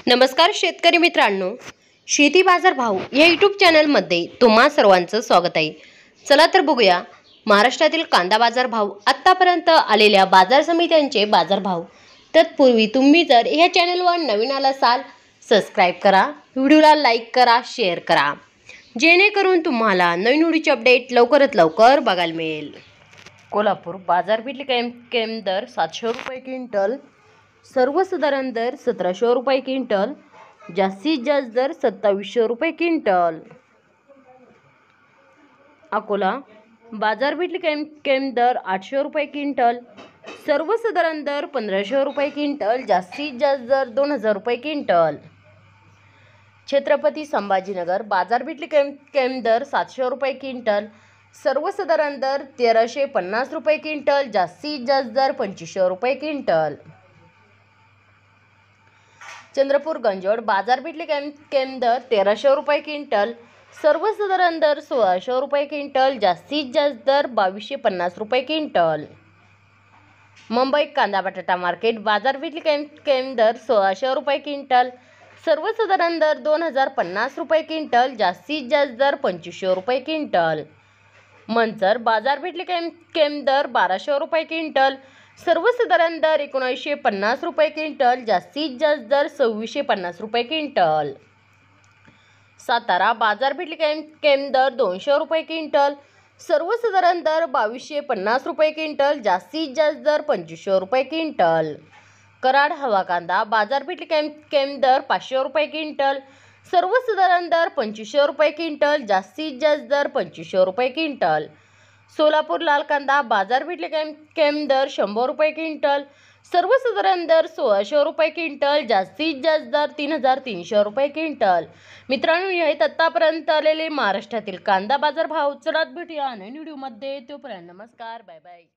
नमस्कार शेतकरी मित्रांनो, शेती बाजार भाव या यूट्यूब चॅनलमध्ये तुम्हा सर्वांचं स्वागत आहे। चला तर बघूया महाराष्ट्रातील कांदा बाजार भाव, आतापर्यंत आलेल्या बाजार समित्यांचे बाजार भाव। तत्पूर्वी तुम्ही जर या चॅनलवर नवीन आला असाल, सबस्क्राइब करा, व्हिडिओला लाईक करा, शेअर करा, जेणेकरून तुम्हाला नवीन व्हिडिओचे अपडेट लवकरात लवकर बघायला मिळेल। कोल्हापूर बाजारपेठ कॅम्प दर 700 रुपये क्विंटल, सर्वसाधारण दर 1700 रुपये क्विंटल, जास्तीत जास्त दर 2700 रुपये क्विंटल। अकोला बाजारपेठ कॅम्प दर 800 रुपये क्विंटल, सर्वसाधारण दर 1500 रुपये क्विंटल, जास्तीत जास्त दर 2000 रुपये क्विंटल। छत्रपती संभाजीनगर बाजारपेठ कॅम्प दर 700 रुपये क्विंटल, सर्वसाधारण दर 1350 रुपये क्विंटल, जास्तीत जास्त दर 2500 रुपये क्विंटल। चंद्रपूर गंजोड बाजारपेठ कॅम्प दर 1300 रुपये क्विंटल, सर्वसाधारण दर 1600 रुपये क्विंटल, जास्तीत जास्त दर 2250 रुपये क्विंटल। मुंबई कांदा बटाटा मार्केट बाजारपेठ कॅम्प दर 1600 रुपये क्विंटल, सर्वसाधारण दर 2050 रुपये क्विंटल, जास्तीत जास्त दर 2500 रुपये क्विंटल। मंचर बाजारपेठ कॅम्प दर 1200 रुपये क्विंटल, सर्वसाधारण दर 1950 रुपये क्विंटल, जास्तीत जास्त दर 2650 रुपये क्विंटल। सातारा बाजारपेठ कॅम्प दर 200 रुपये क्विंटल, सर्वसाधारण दर 2250 रुपये क्विंटल, जास्तीत जास्त दर 2500 रुपये क्विंटल। कराड हवा कांदा बाजारपेठ कॅम्प दर 500 रुपये क्विंटल, सर्वसाधारण दर 2500 रुपये क्विंटल, जास्तीत जास्त दर 2500 रुपये क्विंटल। सोलापूर लाल कांदा बाजारपेठ कॅम्प दर 100 रुपये क्विंटल, सर्वसाधारण दर 1600 रुपये क्विंटल, जास्तीत जास्त दर 3300 रुपये क्विंटल। मित्रांनो, हे आहेत आतापर्यंत आलेले महाराष्ट्रातील कांदा बाजार भाव। चला भेटूया नवीन व्हिडिओमध्ये, तोपर्यंत नमस्कार, बाय बाय।